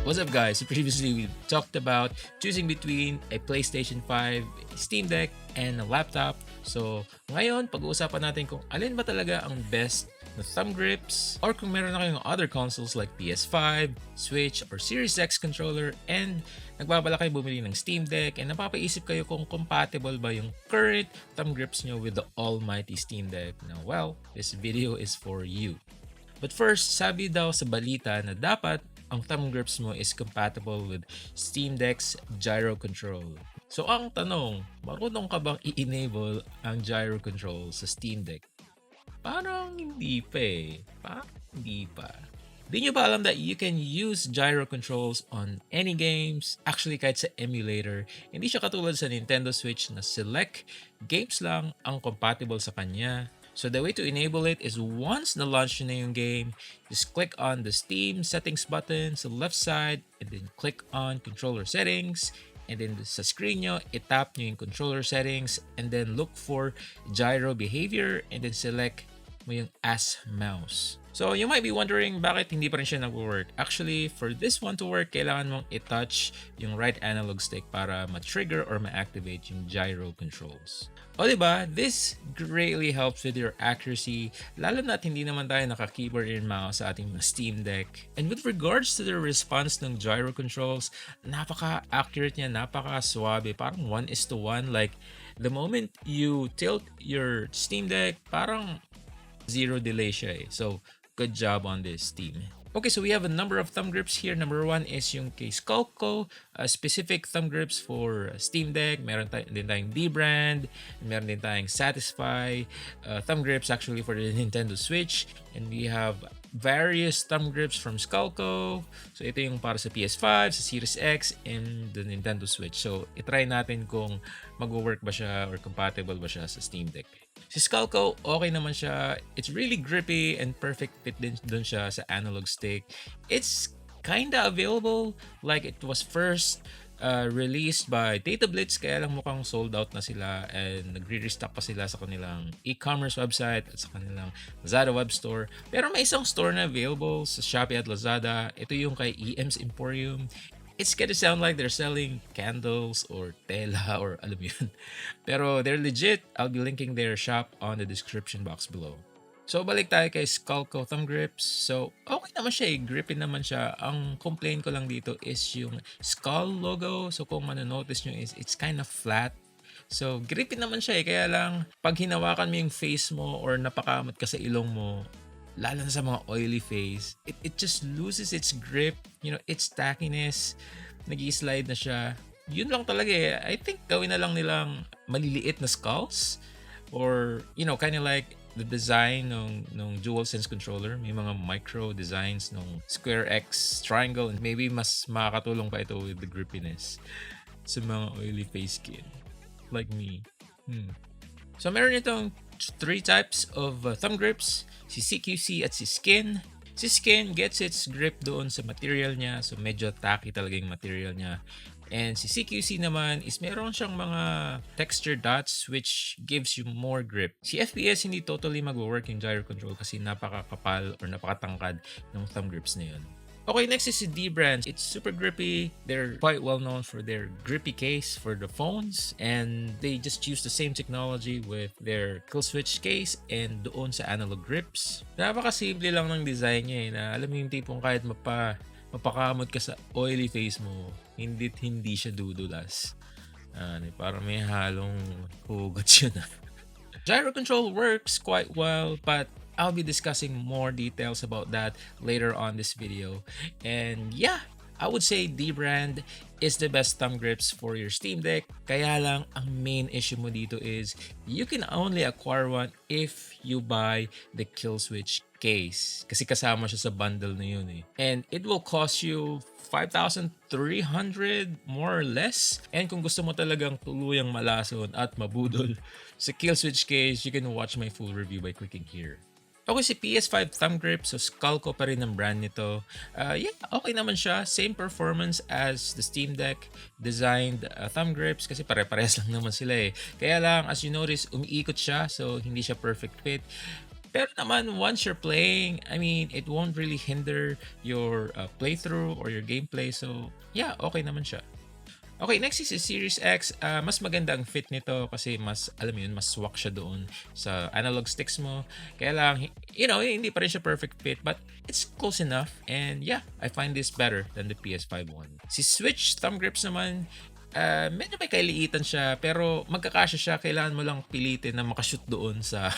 What's up guys? So previously we talked about choosing between a PlayStation 5, a Steam Deck, and a laptop. So ngayon, pag-uusapan natin kung alin ba talaga ang best na thumb grips or kung meron na kayong other consoles like PS5, Switch, or Series X controller and nagbabala kayo bumili ng Steam Deck and napapaisip kayo kung compatible ba yung current thumb grips nyo with the almighty Steam Deck. Now, well, this video is for you. But first, sabi daw sa balita na dapat ang thumb grips mo is compatible with Steam Deck's gyro control. So ang tanong, marunong ka bang i-enable ang gyro control sa Steam Deck? Parang hindi pa eh. Parang hindi pa. Di nyo ba alam that you can use gyro controls on any games? Actually, kahit sa emulator, hindi siya katulad sa Nintendo Switch na select games lang ang compatible sa kanya. So the way to enable it is once na-launch na yung game, just click on the Steam settings button sa left side and then click on controller settings. And then sa screen nyo, itap nyo yung controller settings and then look for gyro behavior and then select mo yung as mouse. So you might be wondering bakit hindi pa rin siya nag-work. Actually, for this one to work, kailangan mong i-touch yung right analog stick para ma-trigger or ma-activate yung gyro controls. O diba, this greatly helps with your accuracy, lalo na at hindi naman tayo naka-keyboard and mouse sa ating Steam Deck. And with regards to the response ng gyro controls, napaka-accurate niya, napaka-swabe, parang 1:1. Like, the moment you tilt your Steam Deck, parang zero delay siya eh. So, good job on this, team. Okay, so we have a number of thumb grips here. Number one is yung kay Sculco, specific thumb grips for Steam Deck. Meron din tayong D-Brand. Meron din tayong Satisfy thumb grips actually for the Nintendo Switch. And we have various thumb grips from Sculco. So ito yung para sa PS5, sa Series X, and the Nintendo Switch. So itry natin kung mag-work ba siya or compatible ba siya sa Steam Deck. Si Sculco, okay naman siya. It's really grippy and perfect fit din dun siya sa analog stick. It's kinda available like it was first released by Datablitz, kaya lang mukhang sold out na sila and nagre-restock pa sila sa kanilang e-commerce website at sa kanilang Lazada web store. Pero may isang store na available sa Shopee at Lazada. Ito yung kay EMs Emporium. It's gonna sound like they're selling candles or tela or alam yun. Pero they're legit. I'll be linking their shop on the description box below. So balik tayo kay Sculco thumb grips. So okay naman siya eh. Grippy naman siya. Ang complaint ko lang dito is yung skull logo. So kung manonotice nyo is it's kind of flat. So grippy naman siya eh. Kaya lang pag hinawakan mo yung face mo or napakamot ka sa ilong mo, lalo na sa mga oily face, it just loses its grip, you know, its tackiness, nag-i-slide na siya. Yun lang talaga eh. I think gawin na lang nilang maliliit na skulls or, you know, kind of like the design ng DualSense controller. May mga micro designs ng square X triangle and maybe mas makakatulong pa ito with the grippiness sa mga oily face skin like me. So meron itong 3 types of thumb grips, si CQC at si Skin. Si Skin gets its grip doon sa material niya, so medyo tacky talaga yung material niya. And si CQC naman is meron siyang mga texture dots which gives you more grip. Si FPS hindi totally mag-work yung gyro control kasi napakakapal or napakatangkad ng thumb grips na yun. Okay, next is si D-Brand. It's super grippy. They're quite well known for their grippy case for the phones. And they just use the same technology with their kill switch case and doon sa analog grips. Napakasimple lang ng design niya eh, na alam mo yung tipong kahit mapakamot ka sa oily face mo, hindi siya dudulas. Parang may halong hugot yun. Gyro control works quite well, but I'll be discussing more details about that later on this video. And yeah, I would say D-Brand is the best thumb grips for your Steam Deck. Kaya lang, ang main issue mo dito is you can only acquire one if you buy the kill switch case. Kasi kasama siya sa bundle na yun eh. And it will cost you 5,300 more or less. And kung gusto mo talagang tuluyang malason at mabudol sa kill switch case, you can watch my full review by clicking here. Okay, si PS5 thumb grip, so Sculco pa rin ang brand nito. Yeah, okay naman siya. Same performance as the Steam Deck designed thumb grips kasi pare-parehas lang naman sila eh. Kaya lang, as you notice, umiikot siya, so hindi siya perfect fit. Pero naman, once you're playing, I mean, it won't really hinder your playthrough or your gameplay. So, yeah, okay naman siya. Okay, next is the Series X. Mas maganda ang fit nito kasi mas, alam mo yun, mas swak siya doon sa analog sticks mo. Kaya lang, hindi pa rin siya perfect fit, but it's close enough. And yeah, I find this better than the PS5 one. Si Switch thumb grips naman, medyo may kailiitan siya, pero magkakasya siya. Kailangan mo lang pilitin na makashoot doon sa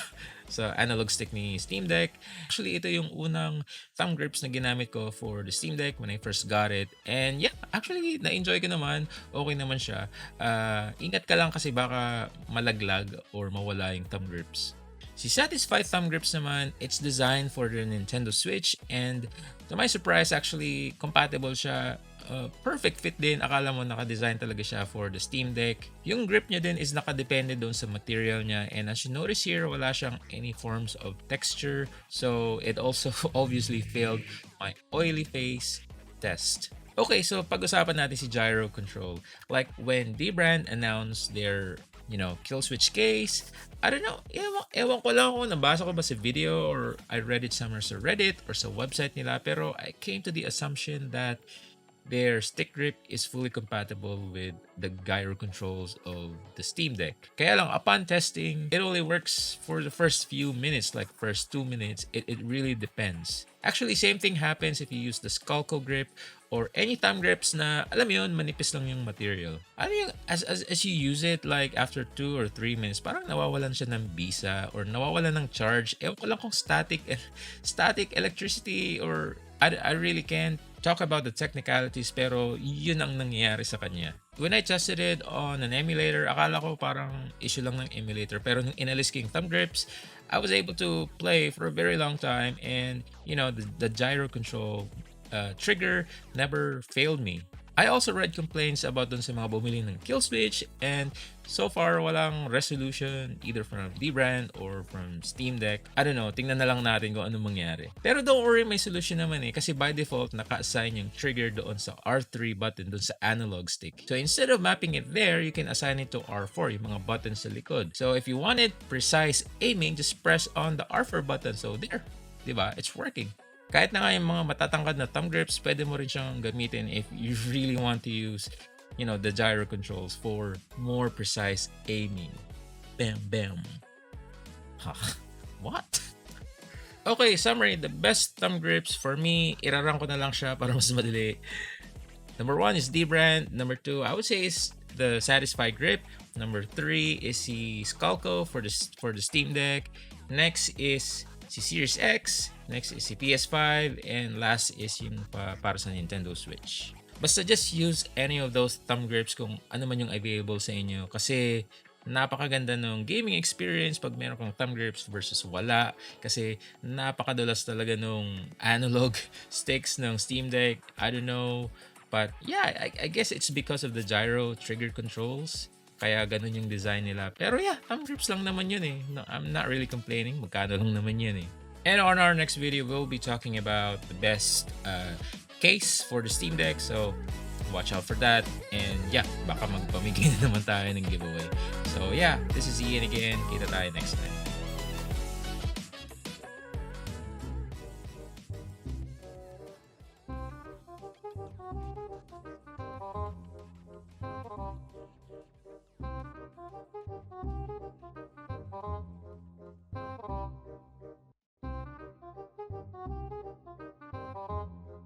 analog stick ni Steam Deck. Actually, ito yung unang thumb grips na ginamit ko for the Steam Deck when I first got it. And yeah, actually, na-enjoy ko naman. Okay naman siya. Ingat ka lang kasi baka malaglag or mawala yung thumb grips. Si Satisfy thumb grips naman, it's designed for the Nintendo Switch, and to my surprise, actually, compatible siya. Perfect fit din. Akala mo naka-design talaga siya for the Steam Deck. Yung grip niya din is nakadepende doon sa material niya, and as you notice here, wala siyang any forms of texture. So it also obviously failed my oily face test. Okay, so pag-usapan natin si gyro control. Like when D-Brand announced their kill switch case, I don't know, ewan ko lang kung nabasa ko ba sa video or I read it somewhere sa Reddit or sa website nila, pero I came to the assumption that their stick grip is fully compatible with the gyro controls of the Steam Deck. Kaya lang, upon testing, it only works for the first few minutes, like first 2 minutes. It really depends. Actually, same thing happens if you use the Skullco grip or any thumb grips na, alam mo yun, manipis lang yung material. Ano yung, as you use it, like after 2 or 3 minutes, parang nawawalan siya ng bisa or nawawalan ng charge. Ewan ko lang kung static electricity or I really can't talk about the technicalities, pero yun ang nangyayari sa kanya. When I tested it on an emulator, akala ko parang issue lang ng emulator. Pero nung inalis ko yung thumb grips, I was able to play for a very long time, and the gyro control trigger never failed me. I also read complaints about dun sa mga bumili ng kill switch, and so far walang resolution either from D-Brand or from Steam Deck. I don't know, tingnan na lang natin kung anong mangyari. Pero don't worry, may solution naman kasi by default naka-assign yung trigger doon sa R3 button doon sa analog stick. So instead of mapping it there, you can assign it to R4, yung mga buttons sa likod. So if you wanted precise aiming, just press on the R4 button. So there, diba? It's working. Kahit na nga yung mga matatangkad na thumb grips, pwede mo rin siyang gamitin if you really want to use, the gyro controls for more precise aiming. Bam, bam. Huh. What? Okay, summary. The best thumb grips for me, irarang ko na lang siya para mas madali. Number 1 is D-Brand. Number 2, I would say is the Satisfy grip. Number 3 is si Skullco for the Steam Deck. Next is si Series X. Next is si PS5, and last is yung para sa Nintendo Switch. Basta just use any of those thumb grips kung ano man yung available sa inyo, kasi napakaganda ng gaming experience pag meron kang thumb grips versus wala, kasi napakadulas talaga nung analog sticks ng Steam Deck. I don't know, but yeah, I guess it's because of the gyro trigger controls. Kaya ganun yung design nila. Pero yeah, thumb grips lang naman yun eh. No, I'm not really complaining. Magkano lang naman yun eh. And on our next video, we'll be talking about the best case for the Steam Deck. So watch out for that. And yeah, baka magpamigay na naman tayo ng giveaway. So yeah, this is Ian again. Kita tayo next time.